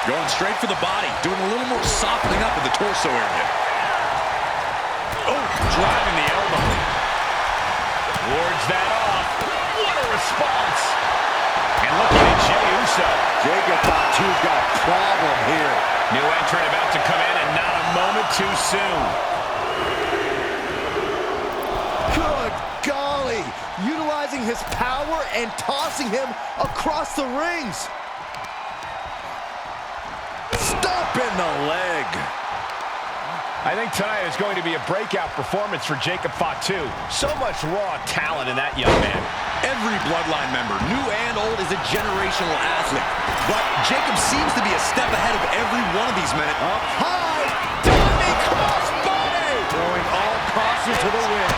Going straight for the body, doing a little more softening up in the torso area. Oh, driving the elbow. Wards that off. What a response. And looking at Jey Uso. Jacob Fatu's got a problem here. New entrant about to come in and not a moment too soon. Good golly. Utilizing his power and tossing him across the rings. Stop in the leg. I think tonight is going to be a breakout performance for Jacob Fatu. So much raw talent in that young man. Every Bloodline member, new and old, is a generational athlete. But Jacob seems to be a step ahead of every one of these men. Up high, diving crossbody. Throwing all caution to the wind.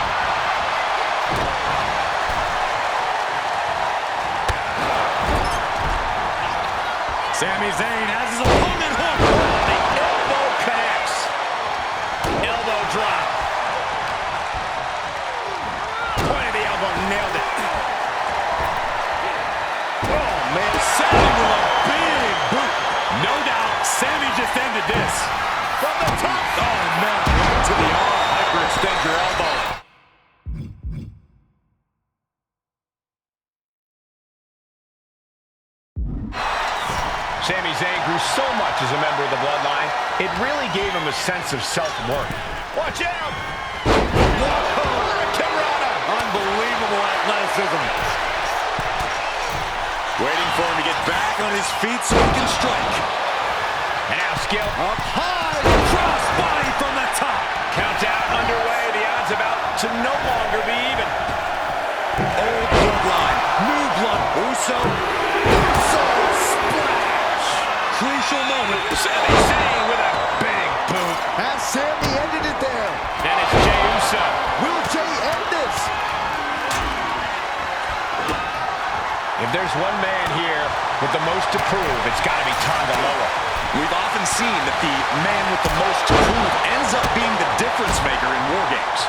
Sami Zayn has his opponent hooked. The elbow connects. Elbow drop. Point of the elbow, nailed it. Oh, man, Sami with a big boot. No doubt, Sami just ended this. From the top. Oh, no, right to the arm. Hyperextend your elbow. Sami Zayn grew so much as a member of the Bloodline, it really gave him a sense of self-worth. Watch out! Unbelievable athleticism. Waiting for him to get back on his feet so he can strike. And now skill. Up high, cross body from the top. Countdown underway. The odds about to no longer be even. Old bloodline, new blood. Uso. Splash. Crucial moment. Sami Zayn with a big boot. Has Sami ended it there? And it's Jey Uso. Will Jey end this? If there's one man here with the most to prove, it's got to be Tanga Loa. We've often seen that the man with the most to prove ends up being the difference maker in war games.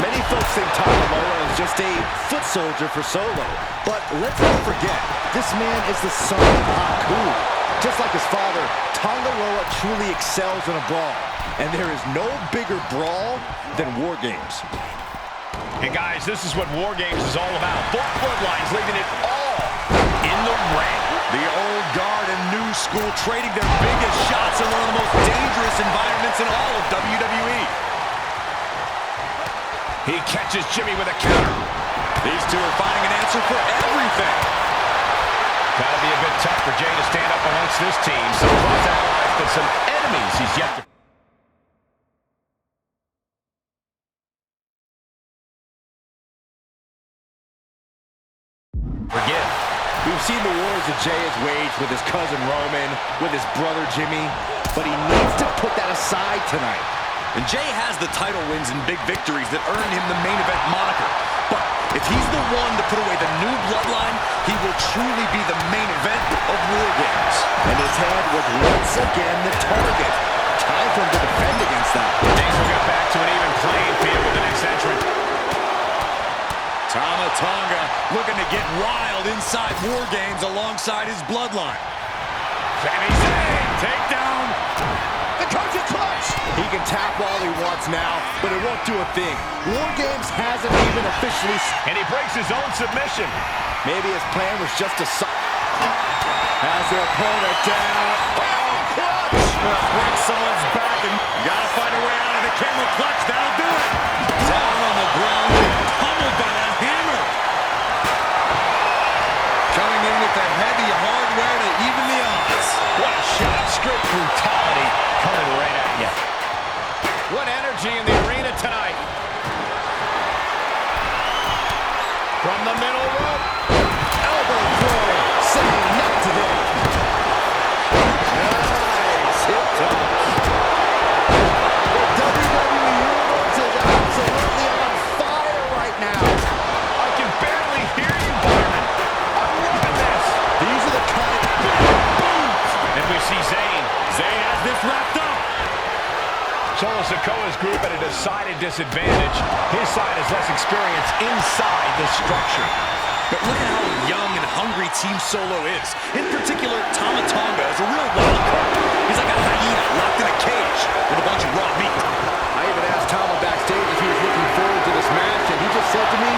Many folks think Tanga Loa is just a foot soldier for Solo. But let's not forget, this man is the son of Haku. Just like his father, Tanga Loa truly excels in a brawl. And there is no bigger brawl than war games. And guys, this is what War Games is all about. Both bloodlines leaving it all in the ring. The old guard and new school trading their biggest shots in one of the most dangerous environments in all of WWE. He catches Jimmy with a counter. These two are finding an answer for everything. Gotta be a bit tough for Jey to stand up amongst this team. Some close allies, but some enemies he's yet to... forgive. We've seen the wars that Jey has waged with his cousin Roman, with his brother Jimmy, but he needs to put that aside tonight. And Jey has the title wins and big victories that earned him the main event moniker. But if he's the one to put away the new bloodline, he will truly be the main event of War Games. And his head was once again the target. Time for him to defend against that. Things will get back to an even playing field with the next entrant. Tama Tonga looking to get wild inside War Games alongside his bloodline. Sami Zayn, takedown. The coaching clutch! He can tap all he wants now, but it won't do a thing. War Games hasn't even officially... And he breaks his own submission. Maybe his plan was just to... Has their opponent down. Oh, clutch! Break someone's back and gotta find a way out of the camel clutch. That'll do it. Down on the ground, pummeled by that hammer. Coming in with the heavy hardware to even the odds. What a shot. Straight brutality coming right at you. What energy in the arena tonight. From the middle rope. Elbow throw. Saying not today. Nice hip toss. The WWE Universe is absolutely on fire right now. I can barely hear you, Byron. I'm loving this. These are the kind of boots. And we see Zayn. Zayn has this wrapped up. Solo Sikoa's group at a decided disadvantage. His side has less experience inside the structure. But look at how young and hungry hungry Team Solo is. In particular, Tama Tonga is a real wild card. He's like a hyena locked in a cage with a bunch of raw meat. I even asked Tama backstage if he was looking forward to this match, and he just said to me,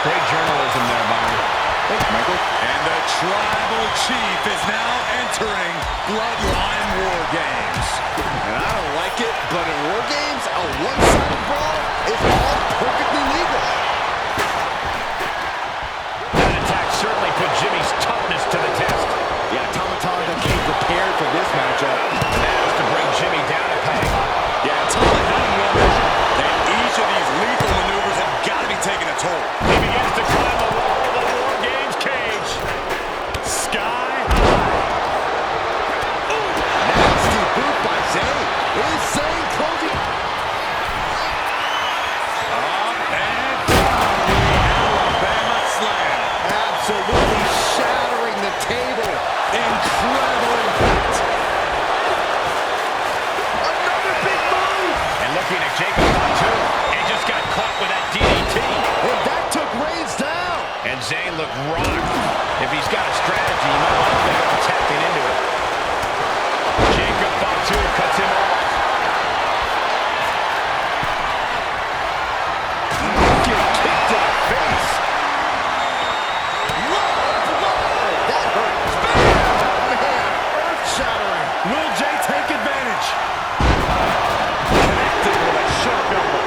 Great journalism there, Byron. thanks, Michael. And the Tribal Chief is now entering Bloodline War Games. And I don't like it, but in War Games, a one-sided brawl is all perfectly legal. That attack certainly put Jimmy's toughness to the test. Yeah, Tama Tonga came prepared for this matchup. And that is to bring Jimmy down a peg. Yeah, Tama had him well measured. And each of these lethal maneuvers have got to be taking a toll. He begins to climb the wall of the War Games cage. Sky high. Nasty boot by Zayn. Is Zayn closing? Up and down. Alabama slam. Absolutely shattering the table. Incredible impact. Another big move. And looking at Jacob Fatu, and just got caught with that DDT. And that took Reigns down. And Zayn looked rocked. If he's got a strategy, you might want to think about tapping into it. Jacob Fatu cuts him off. Get kicked to the face. Whoa, whoa, that hurt. Man, earth-shattering. Will Jay take advantage? Connected with a sharp elbow.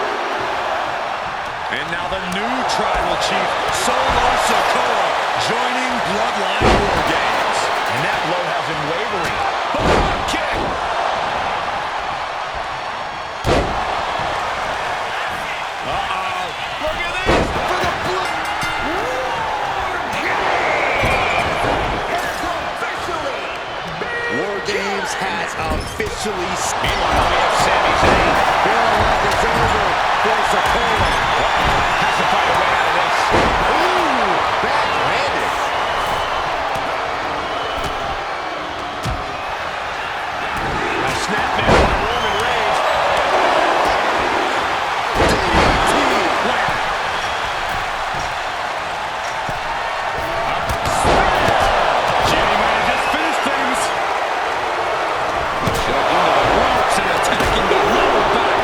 And now the new Tribal Chief, Solo Sikoa, joining Bloodline War Games. And that blow has him wavering. Front kick. Uh-oh. Look at this. For the blue. War Games has officially Meanwhile, we have Sami Zayn. feeling like it's over for Sikoa. Has to find a way out of this. Ooh, backhanded. A snap now by Roman Reigns. DDT. Jimmy might have just finished things. Shoved into the ropes and attacking the lower back.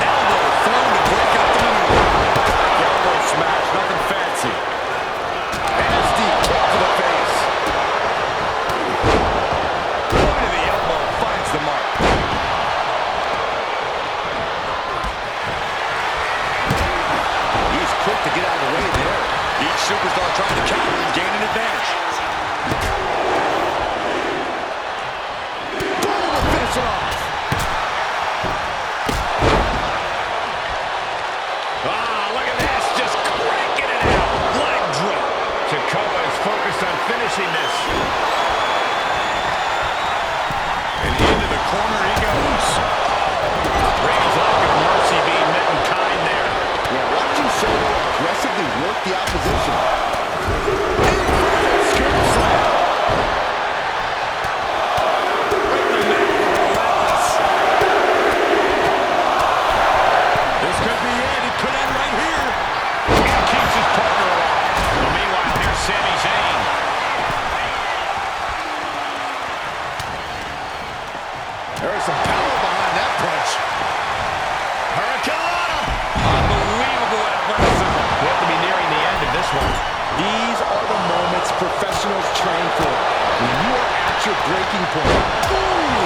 Elbow thrown to break up the maneuver. Elbow smash, nothing fancy. Nasty kick to the face. Point of the elbow finds the mark. He's quick to get out of the way there. Each superstar trying to counter and gain an advantage. Boom, to finish it off. Look at this. Just cranking it out. Leg drop. Sikoa is focused on finishing this. And into the corner he goes. Reigns' lack of mercy being met in kind there. Yeah, watching Solo aggressively work the opposition. Skirt slam. Right in the neck. Relentless. This could be it. It could end right here. He keeps his partner alive. Well, meanwhile, here's Sami Zayn. There is some power behind that punch. Hurricane. Unbelievable athleticism. We have to be nearing the end of this one. These are the moments professionals train for. When you are at your breaking point. Ooh,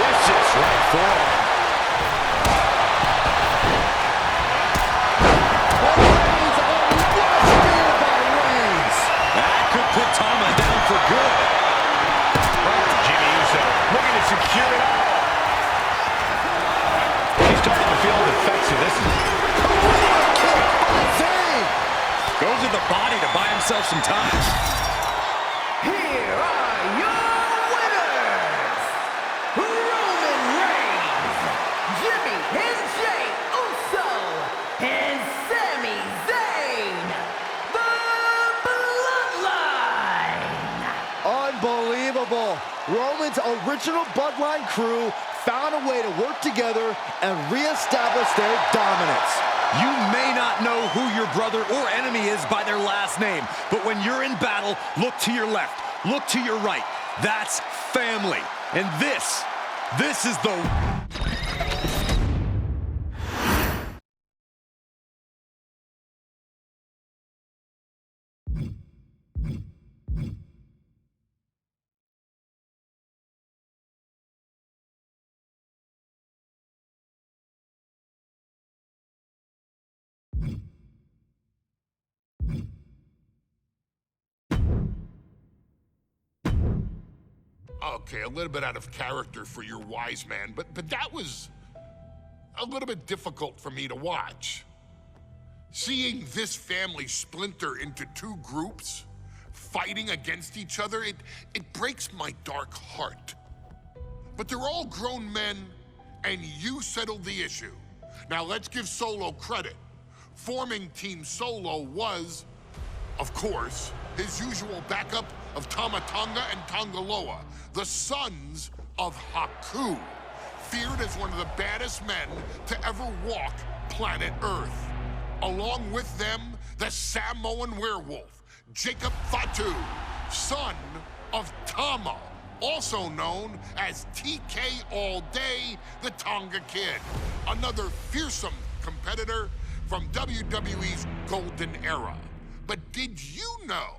vicious right forearm. Reigns, oh, what a spear by Reigns. That could put Tama down for good. Jimmy Uso looking to secure it all. He's starting to feel the effects of this. Kick by Zayn. Goes to the body to buy himself some time. Here are your winners, Roman Reigns, Jimmy and Jay Uso, and Sami Zayn, the Bloodline. Unbelievable. Roman's original Bloodline crew found a way to work together and reestablish their dominance. You may not know who your brother or enemy is by their last name. But when you're in battle, look to your left, look to your right. That's family. And this is the... Okay, a little bit out of character for your wise man, but that was a little bit difficult for me to watch. Seeing this family splinter into two groups, fighting against each other, it breaks my dark heart. But they're all grown men, and you settled the issue. Now let's give Solo credit. Forming Team Solo was, of course, his usual backup of Tama Tonga and Tonga Loa, the sons of Haku, feared as one of the baddest men to ever walk planet Earth. Along with them, the Samoan werewolf, Jacob Fatu, son of Tama, also known as TK All Day, the Tonga Kid, another fearsome competitor from WWE's golden era. But did you know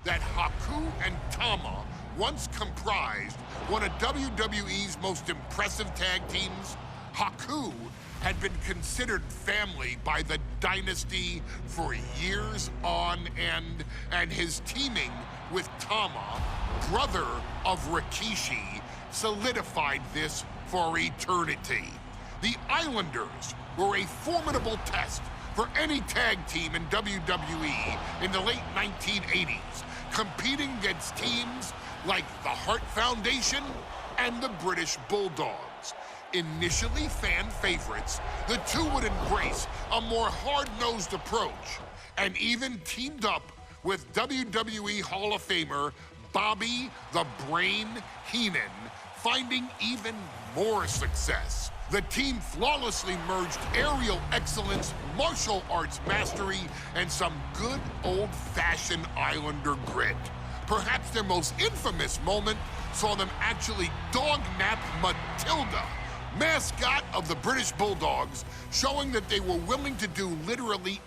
that Haku and Tama once comprised one of WWE's most impressive tag teams? Haku had been considered family by the Dynasty for years on end, and his teaming with Tama, brother of Rikishi, solidified this for eternity. The Islanders were a formidable test for any tag team in WWE in the late 1980s, competing against teams like the Hart Foundation and the British Bulldogs. Initially fan favorites, the two would embrace a more hard-nosed approach and even teamed up with WWE Hall of Famer Bobby the Brain Heenan, finding even more success. The team flawlessly merged aerial excellence, martial arts mastery, and some good old-fashioned Islander grit. Perhaps their most infamous moment saw them actually dog-nap Matilda, mascot of the British Bulldogs, showing that they were willing to do literally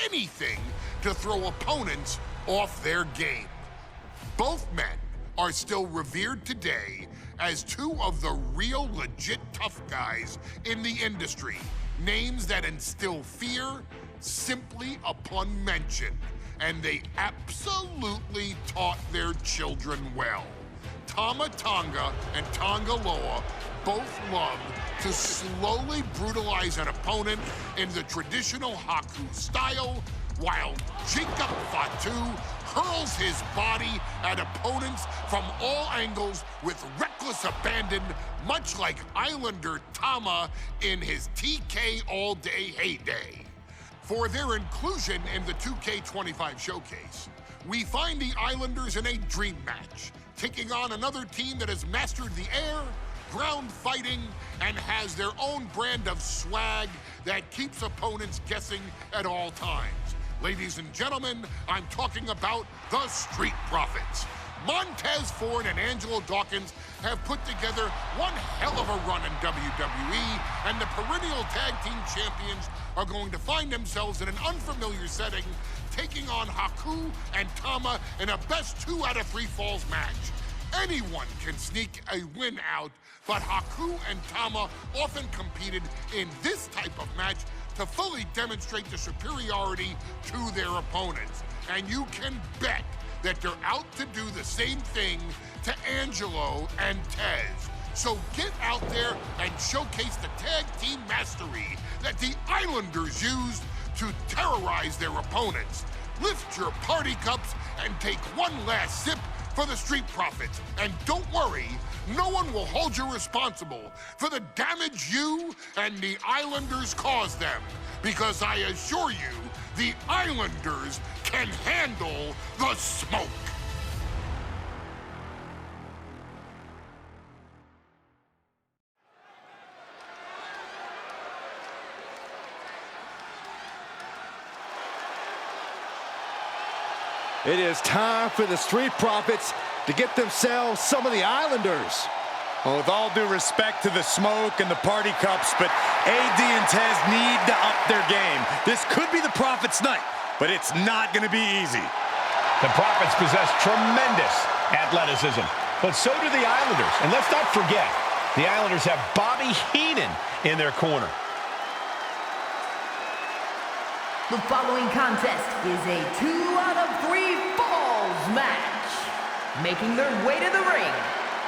anything to throw opponents off their game. Both men are still revered today as two of the real legit tough guys in the industry, names that instill fear simply upon mention, and they absolutely taught their children well. Tama Tonga and Tonga Loa both loved to slowly brutalize an opponent in the traditional Haku style, while Jacob Fatu hurls his body at opponents from all angles with reckless abandon, much like Islander Tama in his TK All Day heyday. For their inclusion in the 2K25 showcase, we find the Islanders in a dream match, taking on another team that has mastered the air, ground fighting, and has their own brand of swag that keeps opponents guessing at all times. Ladies and gentlemen, I'm talking about the Street Profits. Montez Ford and Angelo Dawkins have put together one hell of a run in WWE, and the perennial tag team champions are going to find themselves in an unfamiliar setting, taking on Haku and Tama in a best 2 out of 3 falls match. Anyone can sneak a win out, but Haku and Tama often competed in this type of match to fully demonstrate the superiority to their opponents. And you can bet that they're out to do the same thing to Angelo and Tez. So get out there and showcase the tag team mastery that the Islanders used to terrorize their opponents. Lift your party cups and take one last sip for the Street Profits. And don't worry, no one will hold you responsible for the damage you and the Islanders caused them, because I assure you, the Islanders can handle the smoke. It is time for the Street Profits to get themselves some of the Islanders. Well, with all due respect to the smoke and the party cups, but AD and Tez need to up their game. This could be the Profits' night, but it's not going to be easy. The Profits possess tremendous athleticism, but so do the Islanders. And let's not forget, the Islanders have Bobby Heenan in their corner. The following contest is a 2 out of 3 falls match. Making their way to the ring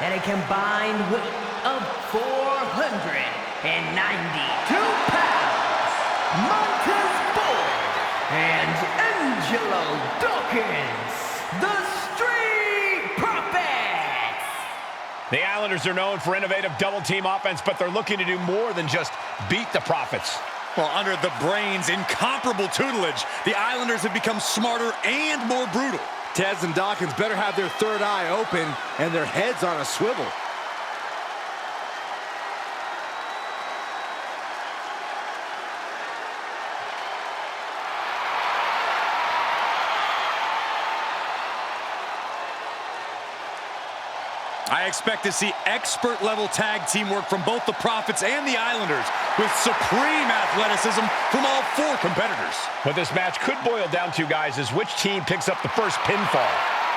at a combined weight of 492 pounds, Montez Ford and Angelo Dawkins, the Street Profits. The Islanders are known for innovative double-team offense, but they're looking to do more than just beat the Profits. Well, under the Brains' incomparable tutelage, the Islanders have become smarter and more brutal. Tez and Dawkins better have their third eye open and their heads on a swivel. I expect to see expert-level tag teamwork from both the Profits and the Islanders, with supreme athleticism from all 4 competitors. What this match could boil down to, guys, is which team picks up the first pinfall.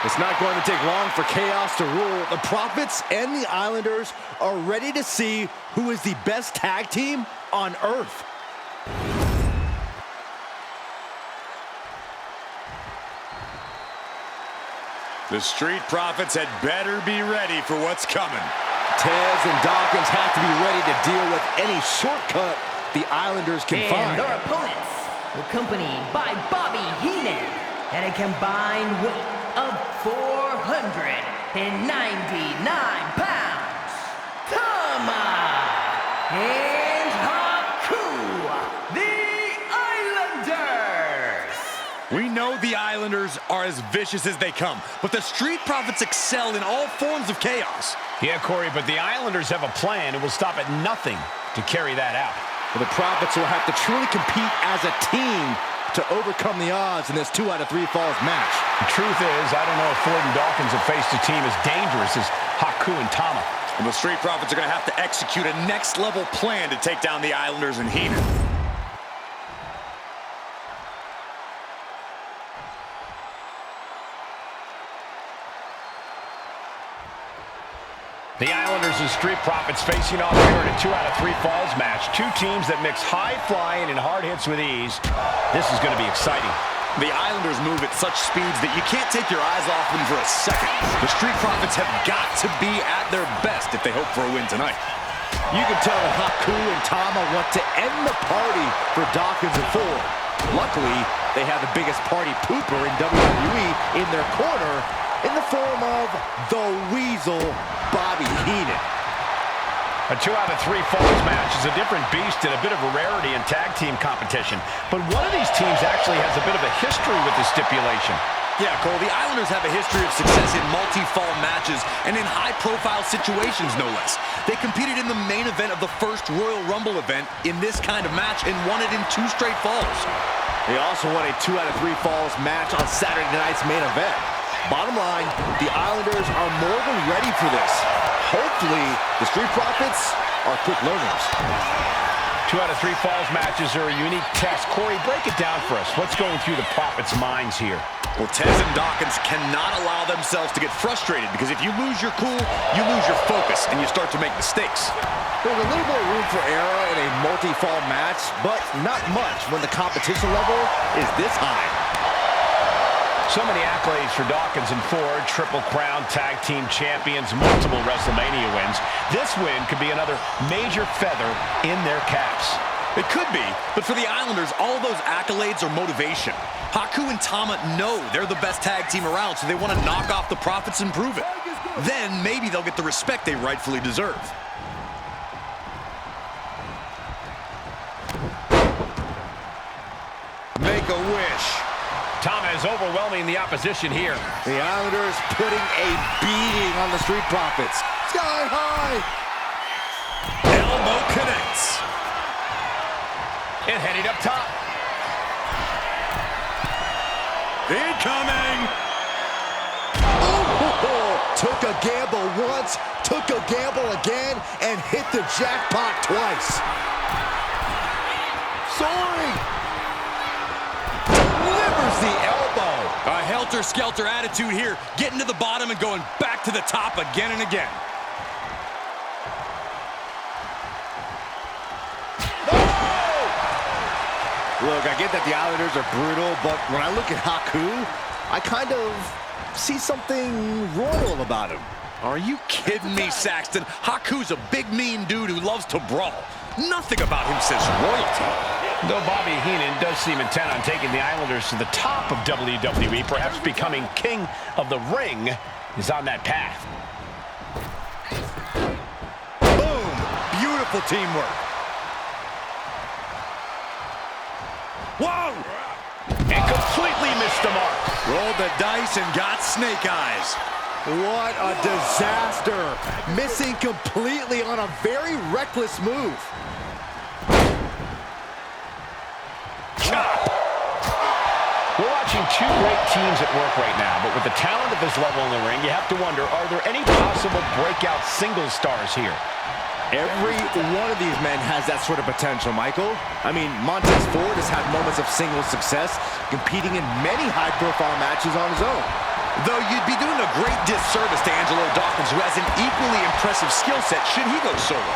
It's not going to take long for chaos to rule. The Profits and the Islanders are ready to see who is the best tag team on Earth. The Street Profits had better be ready for what's coming. Tez and Dawkins have to be ready to deal with any shortcut the Islanders can find. And their opponents, accompanied by Bobby Heenan at a combined weight of 499 pounds, Tama and Haku, the Islanders. We know the Islanders are as vicious as they come, but the Street Profits excel in all forms of chaos. Yeah, Corey, but the Islanders have a plan and will stop at nothing to carry that out. Well, the Profits will have to truly compete as a team to overcome the odds in this 2 out of 3 falls match. The truth is, I don't know if Ford and Dawkins have faced a team as dangerous as Haku and Tama. And the Street Profits are going to have to execute a next-level plan to take down the Islanders and Heenan. The Islanders and Street Profits facing off here in a 2 out of 3 falls match. 2 teams that mix high flying and hard hits with ease. This is going to be exciting. The Islanders move at such speeds that you can't take your eyes off them for a second. The Street Profits have got to be at their best if they hope for a win tonight. You can tell that Haku and Tama want to end the party for Dawkins and Ford. Luckily, they have the biggest party pooper in WWE in their corner in the form of the Weasel, Bobby Heenan. A 2 out of 3 falls match is a different beast and a bit of a rarity in tag team competition. But one of these teams actually has a bit of a history with this stipulation. Yeah, Cole, the Islanders have a history of success in multi-fall matches and in high-profile situations, no less. They competed in the main event of the first Royal Rumble event in this kind of match and won it in 2 straight falls. They also won a 2 out of 3 falls match on Saturday night's main event. Bottom line, the Islanders are more than ready for this. Hopefully, the Street Profits are quick learners. 2 out of 3 falls matches are a unique test. Corey, break it down for us. What's going through the Profits' minds here? Well, Tez and Dawkins cannot allow themselves to get frustrated because if you lose your cool, you lose your focus and you start to make mistakes. There's a little more room for error in a multi-fall match, but not much when the competition level is this high. So many accolades for Dawkins and Ford, Triple Crown Tag Team Champions, multiple WrestleMania wins. This win could be another major feather in their caps. It could be, but for the Islanders, all those accolades are motivation. Haku and Tama know they're the best tag team around, so they want to knock off the Profits and prove it. Then maybe they'll get the respect they rightfully deserve. Make a wish. Tama is overwhelming the opposition here. The Islanders putting a beating on the Street Profits. Sky high. Elbow connects. And heading up top. Incoming! Oh, took a gamble once, took a gamble again, and hit the jackpot twice. Soaring! Delivers the elbow. A helter-skelter attitude here, getting to the bottom and going back to the top again and again. Look, I get that the Islanders are brutal, but when I look at Haku, I kind of see something royal about him. Are you kidding me, Saxton? Haku's a big, mean dude who loves to brawl. Nothing about him says royalty. Though Bobby Heenan does seem intent on taking the Islanders to the top of WWE, perhaps becoming king of the ring, is on that path. Boom! Beautiful teamwork. Whoa! And completely missed the mark. Rolled the dice and got snake eyes. What a disaster. Missing completely on a very reckless move. Chop! We're watching two great teams at work right now, but with the talent at this level in the ring, you have to wonder, are there any possible breakout single stars here? Every one of these men has that sort of potential, Michael. I mean, Montez Ford has had moments of single success, competing in many high-profile matches on his own. Though you'd be doing a great disservice to Angelo Dawkins, who has an equally impressive skill set should he go solo.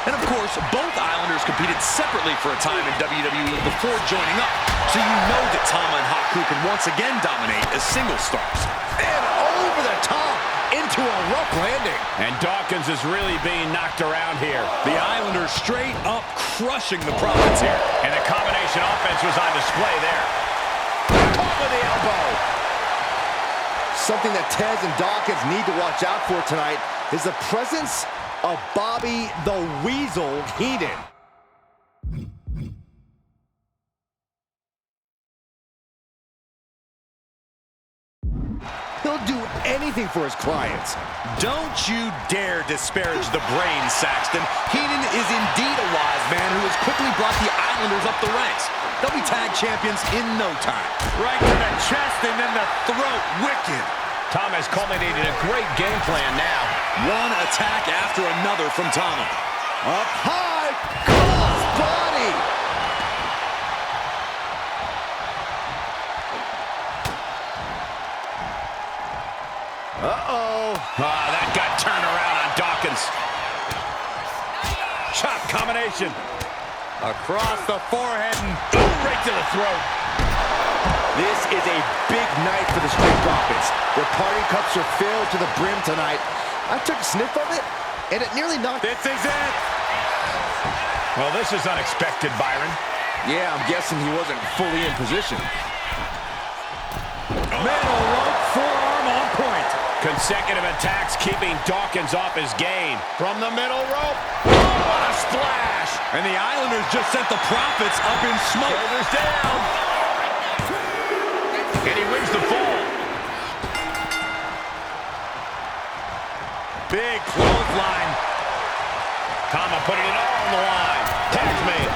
And of course, both Islanders competed separately for a time in WWE before joining up, so you know that Tama and Haku can once again dominate as single stars. And over the top, into a rough landing. And Dawkins is really being knocked around here. The Islanders straight up crushing the Prophets here. And the combination offense was on display there. Top of the elbow. Something that Tez and Dawkins need to watch out for tonight is the presence of Bobby the Weasel Heenan. He'll do anything for his clients. Don't you dare disparage the brain, Saxton. Heenan is indeed a wise man who has quickly brought the Islanders up the ranks. They'll be tag champions in no time. Right to the chest and then the throat. Wicked. Tom has culminated a great game plan now. One attack after another from Tama. Up high, cross body. Uh-oh. That got turned around on Dawkins. Chop combination. Across the forehead and Right to the throat. This is a big night for the Street Profits. Their party cups are filled to the brim tonight. I took a sniff of it, and it nearly knocked... this is it. Well, this is unexpected, Byron. Yeah, I'm guessing he wasn't fully in position. Middle rope forearm on point. Consecutive attacks keeping Dawkins off his game. From the middle rope. Oh, what a splash. And the Islanders just sent the Profits up in smoke. Shoulders down. And he wins the fall. Big clothesline. Tama putting it all on the line. Tag's made.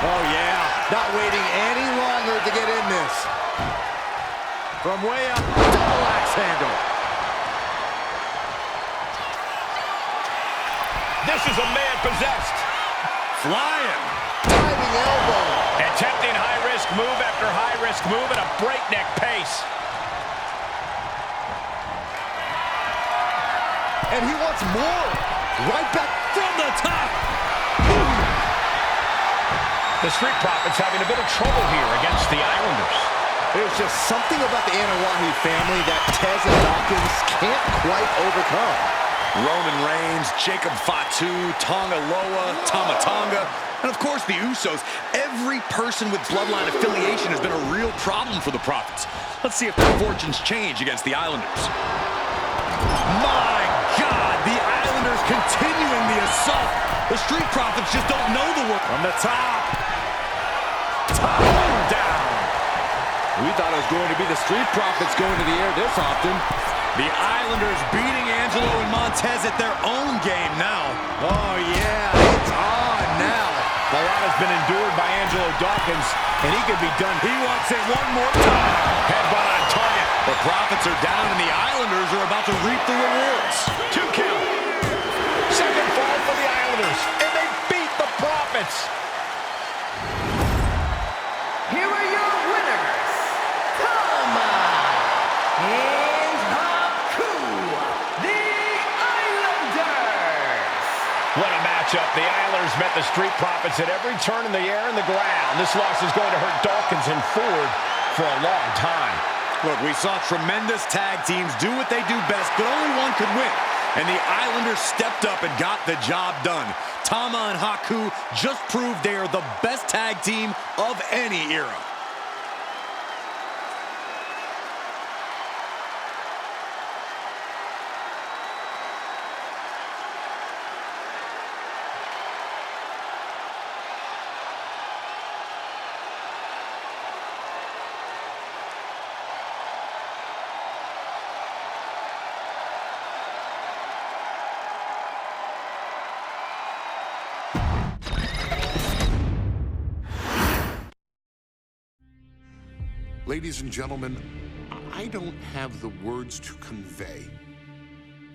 Oh, yeah. Not waiting any longer to get in this. From way up, double axe handle. This is a man possessed. Flying. Diving elbow. Attempting high-risk move after high-risk move at a breakneck pace. And he wants more. Right back From the top. The Street Profits having a bit of trouble here against the Islanders. There's just something about the Anawahi family that Tez and Dawkins can't quite overcome. Roman Reigns, Jacob Fatu, Tonga Loa, Tama Tonga, and of course the Usos. Every person with bloodline affiliation has been a real problem for the Profits. Let's see if their fortunes change against the Islanders. My God, the Islanders continuing the assault. The Street Profits just don't know the work. From the top. Top down. We thought it was going to be the Street Profits going to the air this often. The Islanders beating Angelo and Montez at their own game now. Oh, yeah, it's on now. A lot has been endured by Angelo Dawkins, and he could be done. He wants it one more time. Headbutt on The Profits are down, and the Islanders are about to reap the rewards. 2 count. Second fall for the Islanders, and they beat the Profits. Here are your winners, Tama and Haku, the Islanders. What a matchup. The Islanders met the Street Profits at every turn in the air and the ground. This loss is going to hurt Dawkins and Ford for a long time. Look, we saw tremendous tag teams do what they do best, but only one could win. And the Islanders stepped up and got the job done. Tama and Haku just proved they are the best tag team of any era. Ladies and gentlemen, I don't have the words to convey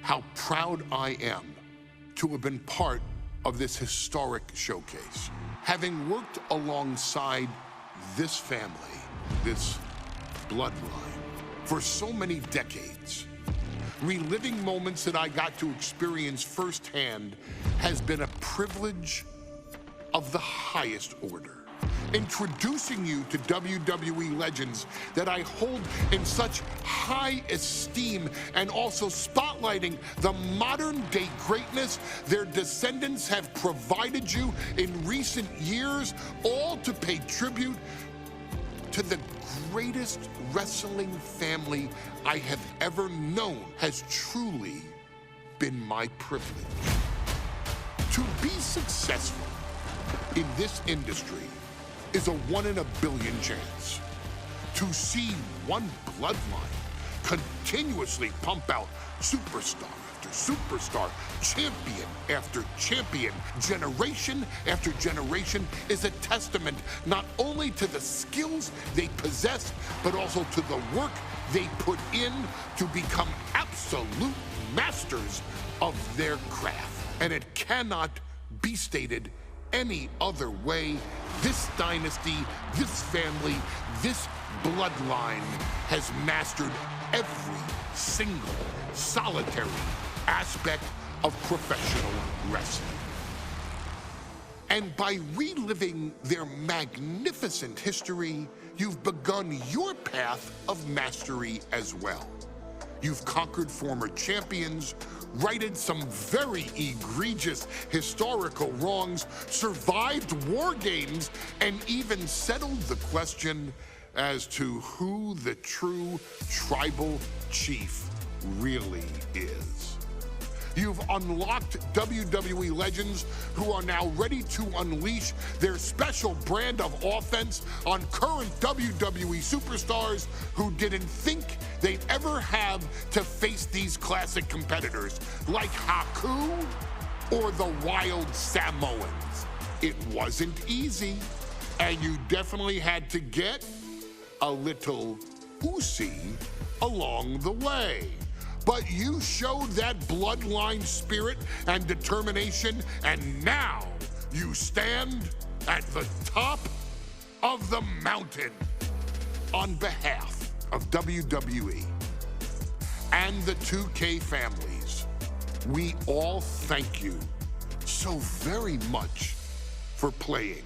how proud I am to have been part of this historic showcase. Having worked alongside this family, this bloodline, for so many decades, reliving moments that I got to experience firsthand has been a privilege of the highest order. Introducing you to WWE legends that I hold in such high esteem, and also spotlighting the modern day greatness their descendants have provided you in recent years, all to pay tribute to the greatest wrestling family I have ever known, has truly been my privilege. To be successful in this industry is a 1 in a billion chance. To see one bloodline continuously pump out superstar after superstar, champion after champion, generation after generation, is a testament not only to the skills they possess, but also to the work they put in to become absolute masters of their craft. And it cannot be stated any other way. This dynasty, this family, this bloodline has mastered every single solitary aspect of professional wrestling. And by reliving their magnificent history, you've begun your path of mastery as well. You've conquered former champions, righted some very egregious historical wrongs, survived war games, and even settled the question as to who the true tribal chief really is. You've unlocked WWE legends who are now ready to unleash their special brand of offense on current WWE superstars who didn't think they'd ever have to face these classic competitors like Haku or the Wild Samoans. It wasn't easy, and you definitely had to get a little oozy along the way. But you showed that bloodline spirit and determination, and now you stand at the top of the mountain. On behalf of WWE and the 2K families, we all thank you so very much for playing.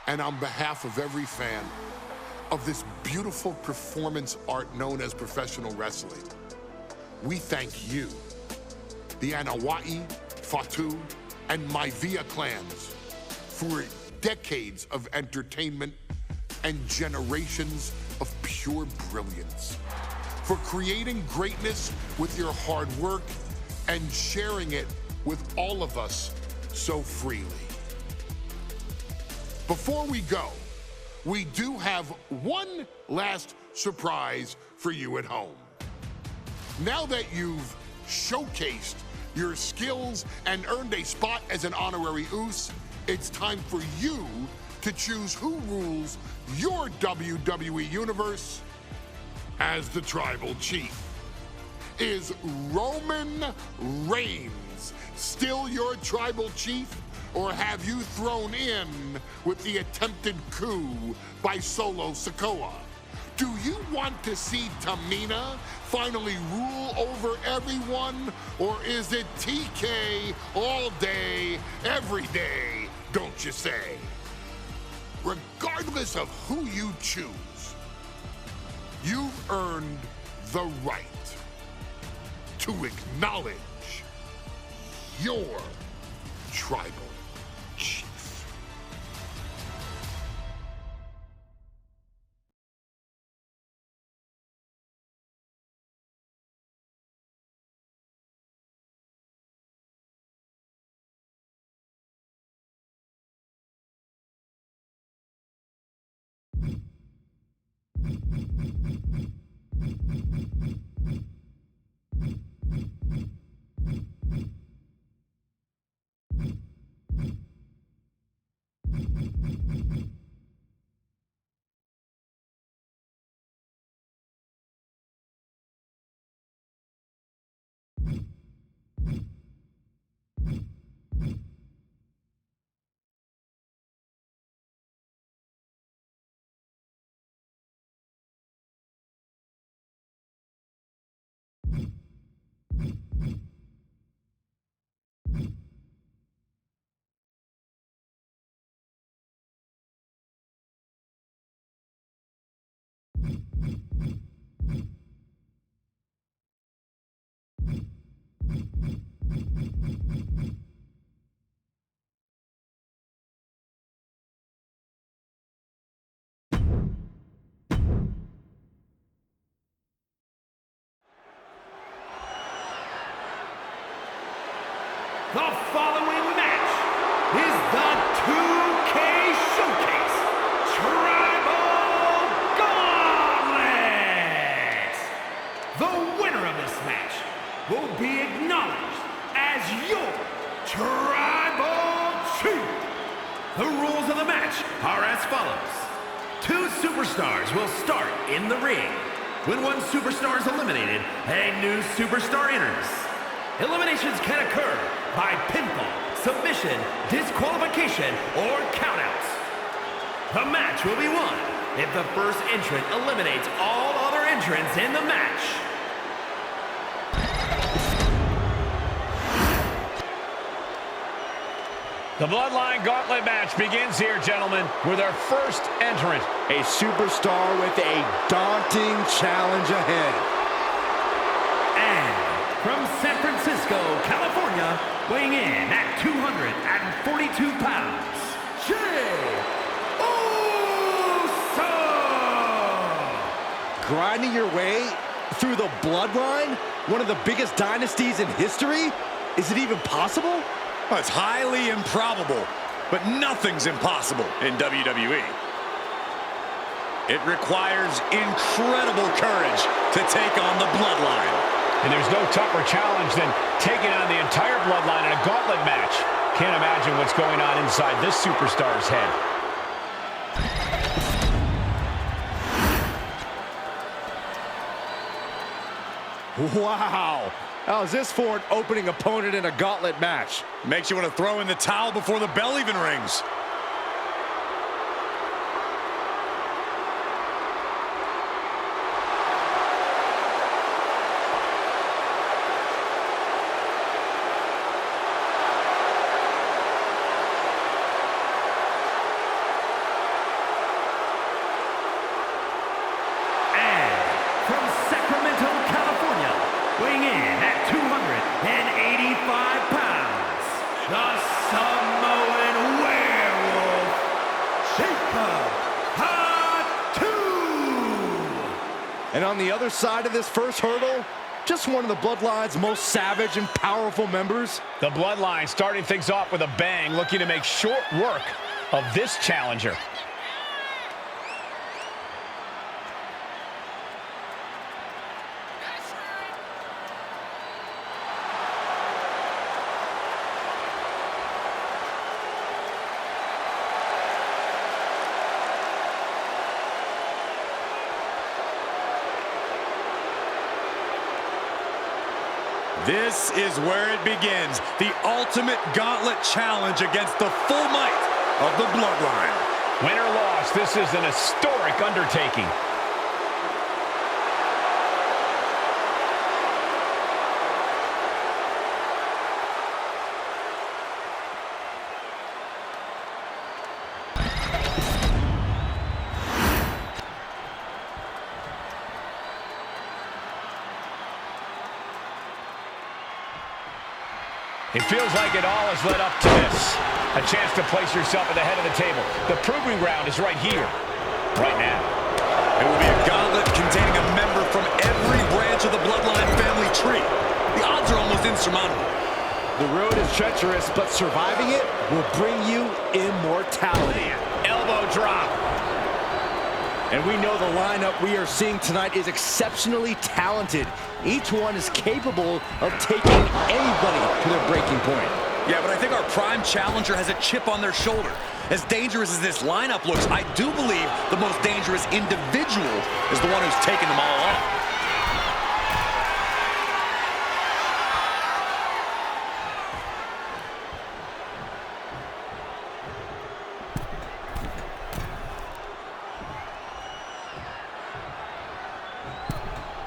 And on behalf of every fan of this beautiful performance art known as professional wrestling, we thank you, the Anawai, Fatu, and Maivia clans, for decades of entertainment and generations of pure brilliance, for creating greatness with your hard work and sharing it with all of us so freely. Before we go, we do have one last surprise for you at home. Now that you've showcased your skills and earned a spot as an honorary Oos, it's time for you to choose who rules your WWE universe as the tribal chief. Is Roman Reigns still your tribal chief, or have you thrown in with the attempted coup by Solo Sikoa? Do you want to see Tamina finally rule over everyone, or is it TK all day, every day, don't you say? Regardless of who you choose, you've earned the right to acknowledge your tribal chief. The following match is the 2K Showcase Tribal Gauntlet. The winner of this match will be acknowledged as your Tribal Chief. The rules of the match are as follows. 2 superstars will start in the ring. When one superstar is eliminated, a new superstar enters. Eliminations can occur by pinfall, submission, disqualification, or countouts. The match will be won if the first entrant eliminates all other entrants in the match. The Bloodline Gauntlet match begins here, gentlemen, with our first entrant. A superstar with a daunting challenge ahead. And from San Francisco, California, weighing in at 242 pounds, Jey Uso! Grinding your way through the Bloodline? One of the biggest dynasties in history? Is it even possible? Well, it's highly improbable, but nothing's impossible in WWE. It requires incredible courage to take on the Bloodline. And there's no tougher challenge than taking on the entire Bloodline in a gauntlet match. Can't imagine what's going on inside this superstar's head. Wow. How's this for an opening opponent in a gauntlet match? Makes you want to throw in the towel before the bell even rings. Weighing in at 285 pounds, the Samoan werewolf, Jacob Fatu. And on the other side of this first hurdle, just one of the Bloodline's most savage and powerful members. The Bloodline starting things off with a bang, looking to make short work of this challenger. This is where it begins. The ultimate gauntlet challenge against the full might of the Bloodline. Win or loss, this is an historic undertaking. It feels like it all has led up to this. A chance to place yourself at the head of the table. The proving ground is right here, right now. It will be a gauntlet containing a member from every branch of the Bloodline family tree. The odds are almost insurmountable. The road is treacherous, but surviving it will bring you immortality. Elbow drop. And we know the lineup we are seeing tonight is exceptionally talented. Each one is capable of taking anybody to their breaking point. Yeah, but I think our prime challenger has a chip on their shoulder. As dangerous as this lineup looks, I do believe the most dangerous individual is the one who's taken them all on.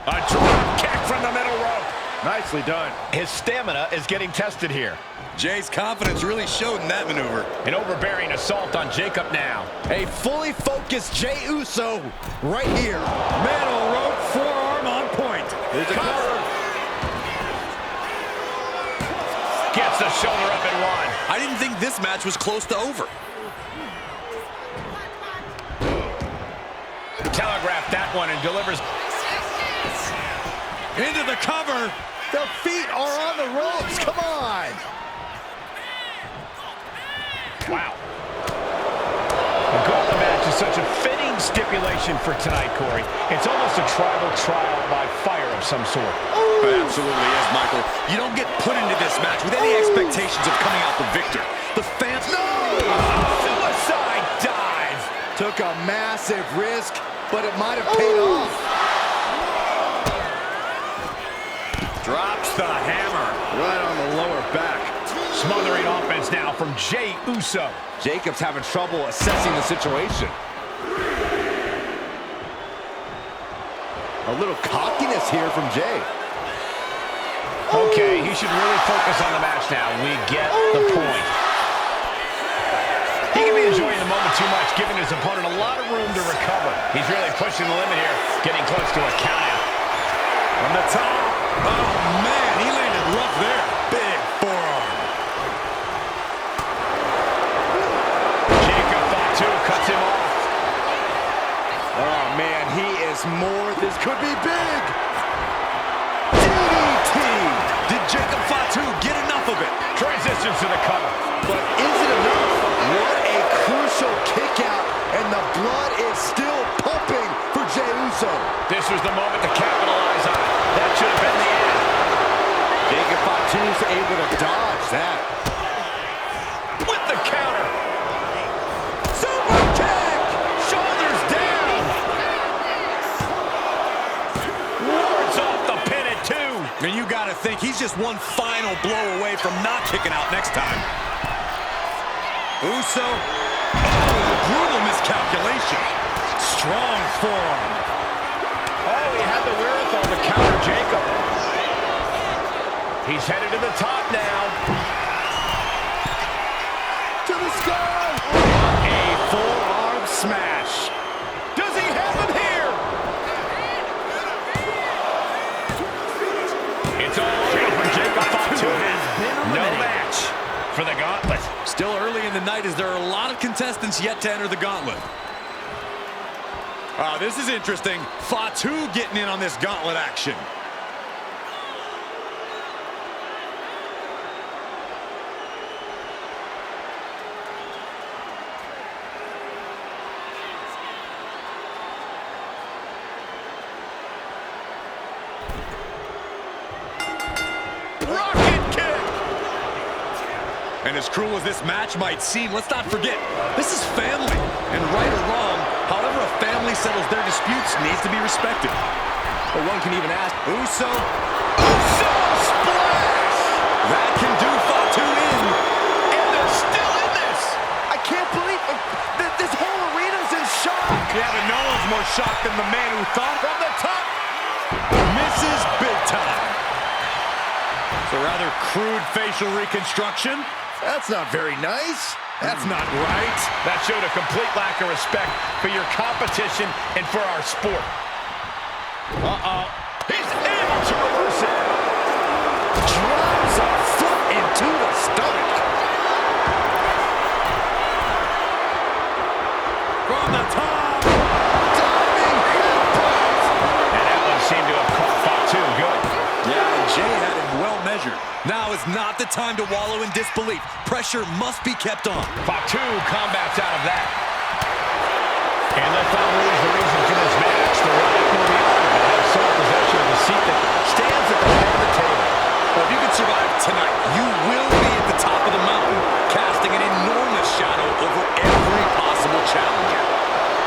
A drop kick from the middle rope. Nicely done. His stamina is getting tested here. Jay's confidence really showed in that maneuver. An overbearing assault on Jacob now. A fully focused Jey Uso right here. Middle rope forearm on point. Here's a cover. Gets the shoulder up and one. I didn't think this match was close to over. Telegraphed that one and delivers. Into the cover. The feet are on the ropes. Come on. Wow. The gauntlet match is such a fitting stipulation for tonight, Corey. It's almost a tribal trial by fire of some sort. It absolutely is, Michael. You don't get put into this match with any expectations of coming out the victor. The fans... No! Suicide dive! Took a massive risk, but it might have paid off. Drops the hammer. Right on the lower back. Smothering offense now from Jey Uso. Jacob's having trouble assessing the situation. A little cockiness here from Jey. Okay, he should really focus on the match now. We get the point. He can be enjoying the moment too much, giving his opponent a lot of room to recover. He's really pushing the limit here, getting close to a countout. From the top. Oh, man, he landed rough there. Big forearm. Jacob Fatu cuts him off. Oh, man, he is more. This could be big. DDT. Did Jacob Fatu get enough of it? Transitions to the cover. But is it enough? What a crucial kick out, and the blood is still pumping for Jey Uso. This was the moment to capitalize on. That should have been the end. Jacob Fatu's able to dodge that. With the counter. Super kick! Shoulders down. Wards off the pin at two. And you got to think he's just one final blow away from not kicking out next time. Uso. Oh, brutal miscalculation. Strong forearm. Oh, he had the wherewithal to counter Jacob. He's headed to the top now. To the sky! A forearm smash. Does he have him here? It's all over for Jacob Fatu. No match for the gauntlet. Still early in the night as there are a lot of contestants yet to enter the gauntlet. This is interesting. Fatu getting in on this gauntlet action. And as cruel as this match might seem, let's not forget, this is family. And right or wrong, however a family settles their disputes needs to be respected. But one can even ask, Uso splash! That can do Fatu in. And they're still in this. I can't believe this whole arena's in shock. Yeah, but no one's more shocked than the man who thought from the top. Misses big time. It's a rather crude facial reconstruction. That's not very nice. That's not right. That showed a complete lack of respect for your competition and for our sport. Uh-oh. He's able to reverse it. Drives a foot into the stomach. From the top. Diving headbutt. And that one seemed to have caught Fatu good. Yeah, and Jay had it well measured. Now is not the time to wallow in disbelief. Pressure must be kept on. Fatu combats out of that. And let's not lose the reason for this match. The Riot will be out of it. Have sole possession of the seat that stands at the head of the table. Well, if you can survive tonight, you will be at the top of the mountain, casting an enormous shadow over every possible challenger.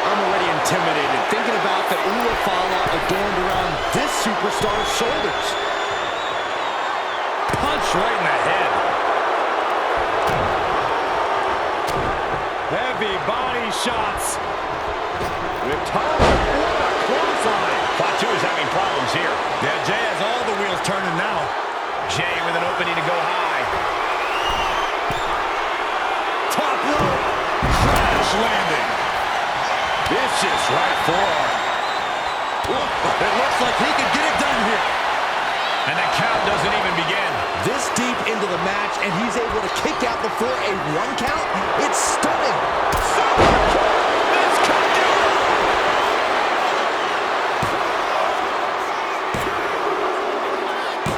I'm already intimidated thinking about the Ulafala adorned around this superstar's shoulders. Punch right in the head. Heavy body shots. With time, what a clothesline. Fatu is having problems here. Yeah, Jay has all the wheels turning now. Jay with an opening to go high. Top rope. Crash landing. Vicious right forearm. It looks like he could get it done here. And the count doesn't even begin. This deep into the match, and he's able to kick out before a 1 count? It's stunning. This could do it.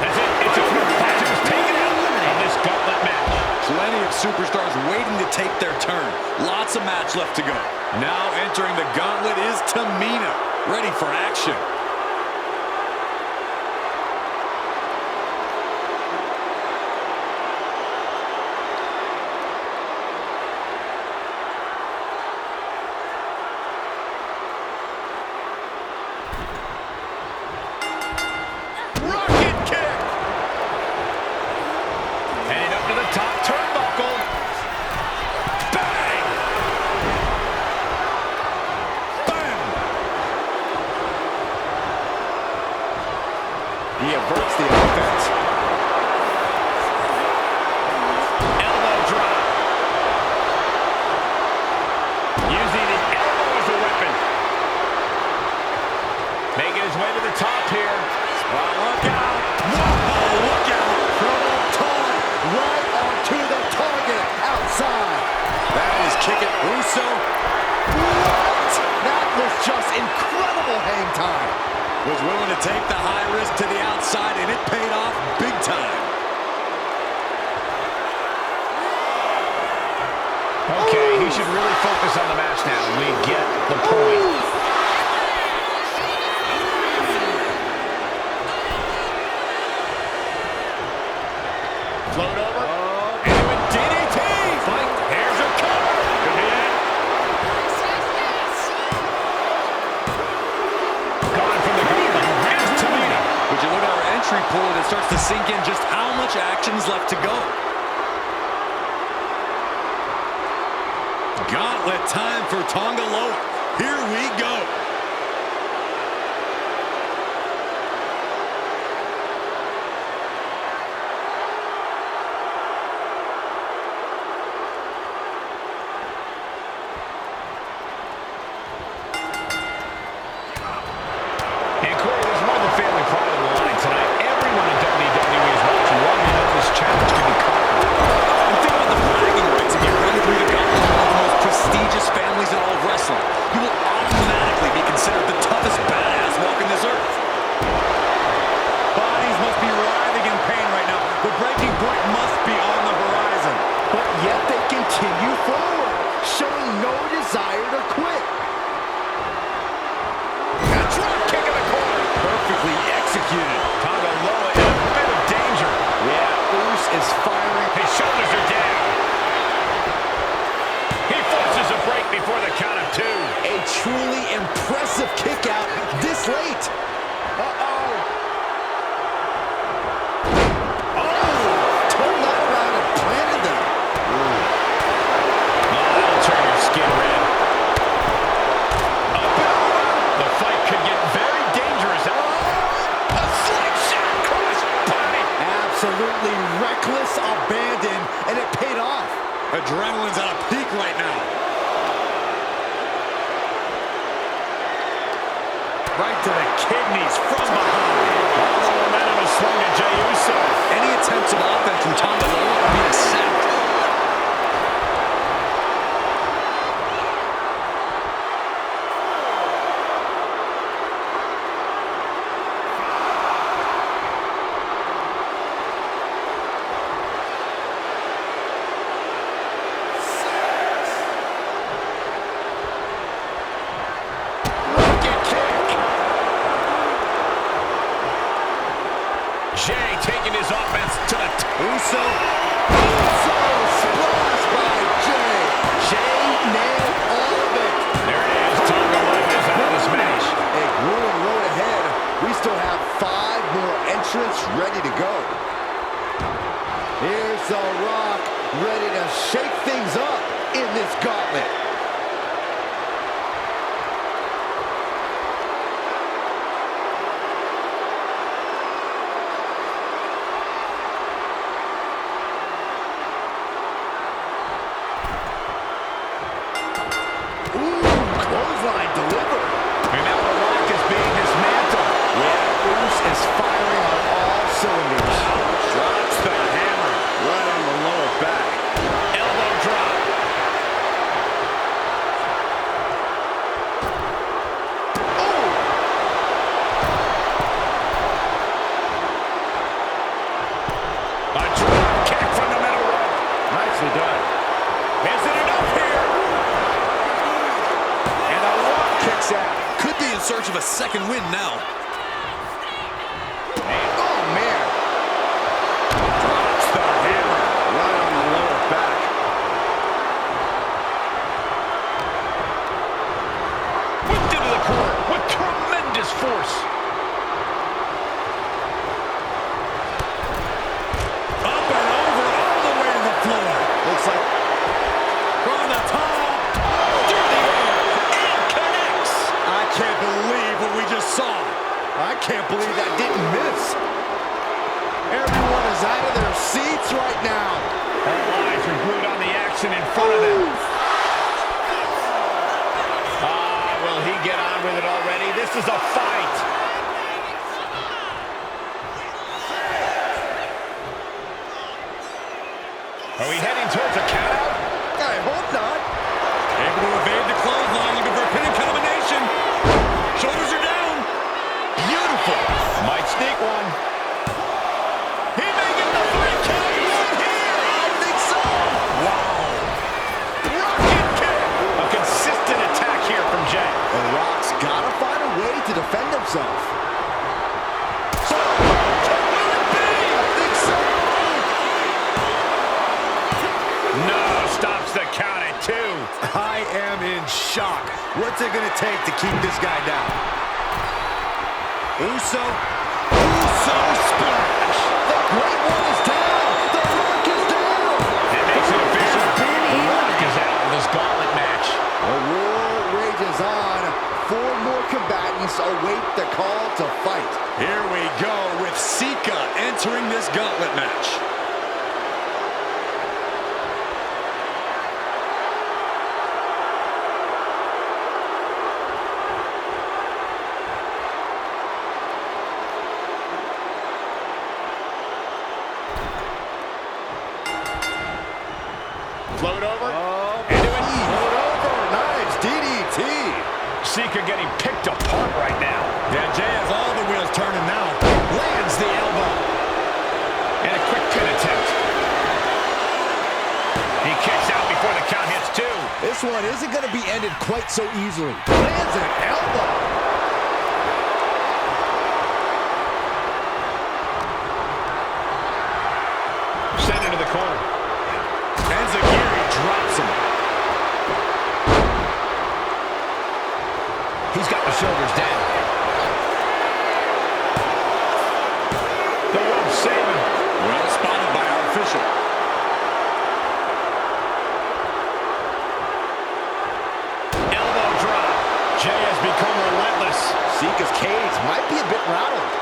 That's it. It's a Fatu's taken out of this gauntlet match. Plenty of superstars waiting to take their turn. Lots of match left to go. Now entering the gauntlet is Tamina, ready for action. Rocket kick. Heading up to the top turnbuckle. Bang. Bam. He averts the offense. Elbow drop. Using the elbow as a weapon. Making his way to the top here. Look out. Whoa, look out. From up top, right onto the target, outside. That is kicking Russo. What? That was just incredible hang time. Was willing to take the high risk to the outside, and it paid off big time. Okay, he should really focus on the match now. We get the point. Float over. And with DDT. Fight. Here's a cover. Could be it. Gone from the gauntlet. Here's Tamina. Would you look at our entry pool and it starts to sink in just how much action is left to go. Gauntlet time for Tonga Loa. Here we go. And Corey, there's more than family pride on the line tonight. Everyone in WWE is watching. One to know this challenge can be conquered. And think about the bragging rights if you run through the gauntlet of one of the most prestigious families in all of wrestling. You will automatically be reckless abandon, and it paid off. Adrenaline's at a peak right now. Right to the kidneys from behind. All the momentum is swung to Jey Uso. Any attempts of offense from Tom Lowe are being sapped. Jey taking his offense to the Uso splashed by Jey. Jey nailed all of it. There it is. Tonga Lowe is out of this match. A grueling road ahead. We still have 5 more entrants ready to go. Here's The Rock, ready to shake things up in this gauntlet. Clothesline delivered. And now The Rock is being dismantled. Yeah, Uso is firing on all cylinders. Drops the hammer. Right on the lower back. Elbow drop. A drop kick from the middle rope. Nicely done. Is it enough here? And The Rock kicks out. Could be in search of a second win now. Oh, man. Drops the hammer. Right on the lower back. Whipped into the corner with tremendous force. Up and over, all the way to the floor. Looks like From the top, through the air, and connects. I can't believe what we just saw. I can't believe that didn't miss. Everyone is out of their seats right now. All eyes are glued on the action in front of them. Will he get on with it already? This is a fight. Are we heading towards a countout? I hope not. Able to evade the clothesline, looking for a pinning combination. Shoulders are down. Beautiful. Might sneak one. He may get the fight count right here. I think so. Wow. Rocket kick. A consistent attack here from Jey. The Rock's got to find a way to defend himself. Will it be? I think so. No, stops the count at 2. I am in shock. What's it going to take to keep this guy down? Uso splash. The Great One is down. The Rock is down. It makes it official. The Rock is out of this gauntlet match. The war rages on. 4 more combatants await the call to fight. Here we go with Sika entering this gauntlet match. Float over. Into it. Float over. Nice DDT. Sika getting picked apart right now. Yeah, Jey has all the wheels turning now. Lands the elbow. And a quick pin attempt. He kicks out before the count hits 2. This one isn't going to be ended quite so easily. Lands an elbow. Sent into the corner. Enziguri drops him. He's got the shoulders down. The rope saving. Well spotted by our official. Elbow drop. Jey has become relentless. Sika's cage might be a bit rattled.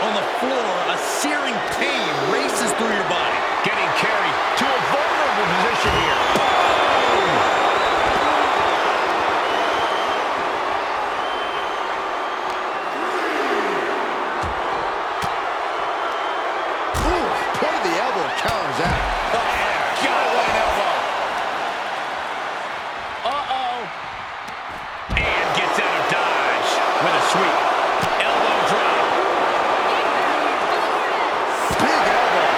on the floor, a searing pain races through your body. Getting carried to a vulnerable position here. Point of the elbow counters that. Got one elbow. And gets out of dodge with a sweep. Elbow drop. Big elbow.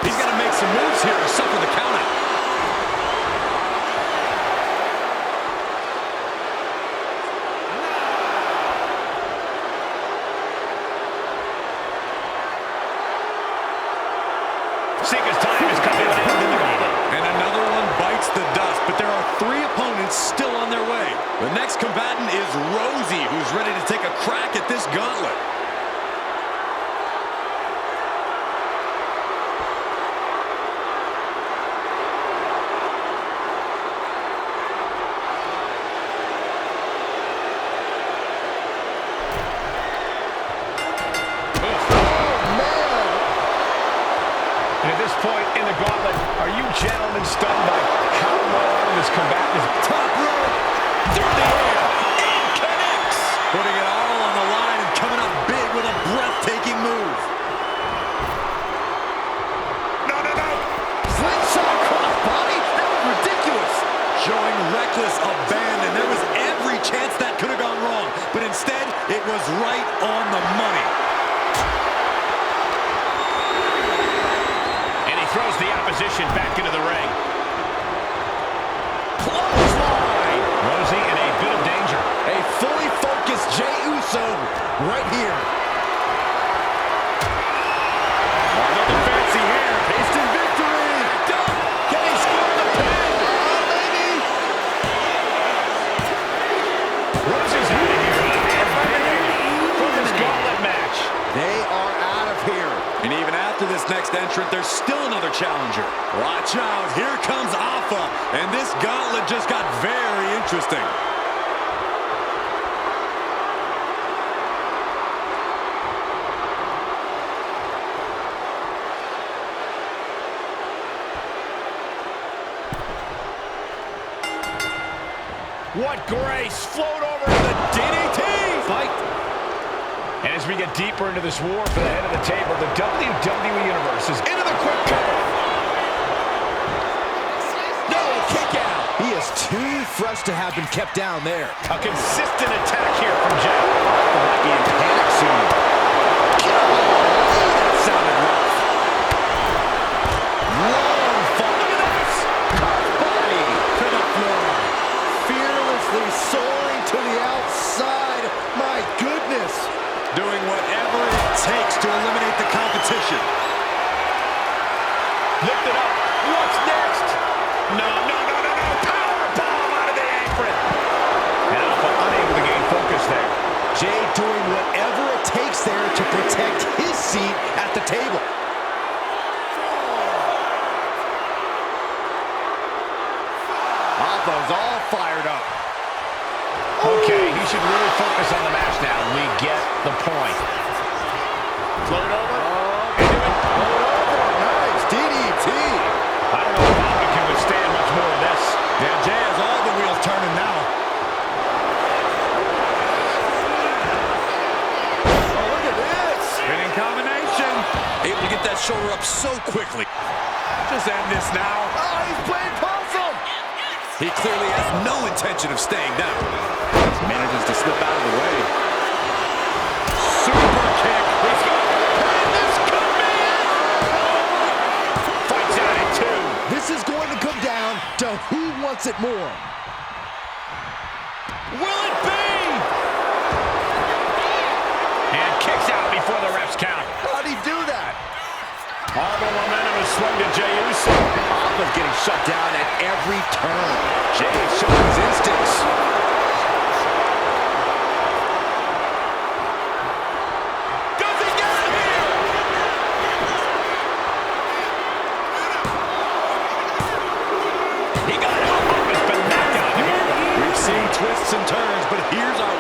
He's got to make some moves here to suffer the count out. Seeker's time is coming to an end in the gauntlet. And another one bites the dust, but there are 3 opponents still on their way. The next combatant is Rosie, who's ready to take a crack at this gauntlet. And at this point in the gauntlet, are you gentlemen stunned by how long this combatant is? Top rope, through the air, and connects. Putting it all on the line and coming up big with a breathtaking move. No. Slingshot crossbody? That was ridiculous. Showing reckless abandon. There was every chance that could have gone wrong, but instead, it was right on the money. Throws the opposition back into the ring. Clothesline. Rosie in a bit of danger. A fully focused Jey Uso right here. Nothing fancy here. Instant victory. Can he score the pin? Maybe. Rosie's out of here. For this gauntlet match. They are out of here. And even after this next entrant, there's still another challenger. Watch out, here comes Alpha, and this gauntlet just got very interesting. What grace! Float over to the DDT! Fight. And as we get deeper into this war for the head of the table, the WWE Universe is into the quick cover. No, kick out. He is too fresh to have been kept down there. A consistent attack here from Jey. Might be in panic soon. That sounded rough. Long fall. Look at this. Body to the floor. Fearlessly soaring to the outside. My goodness. Doing whatever it takes to eliminate the competition. Lift it up. What's next? No. Powerbomb out of the apron. And Alpha unable to gain focus there. Jey doing whatever it takes there to protect his seat at the table. Alpha's all fired up. Okay, he should really focus on the match now. We get the point. Float over. Nice DDT. I don't know if Alpha can withstand much more of this. Yeah, Jey has all the wheels turning now. Oh, look at this. Spinning combination. Able to get that shoulder up so quickly. Just end this now. Oh, he's playing possum. He clearly has no intention of staying down. Manages to slip out of the way. Super kick. He's going to pin this command. Fights out at 2. This is going to come down to who wants it more. Will it be? And kicks out before the ref's count. How'd he do that? All the momentum is swung to Jey Uso. Alpha's getting shut down at every turn. Jey is showing his instincts. Does he get it here? He got it. Alpha's been knocked out. We've seen twists and turns, but here's our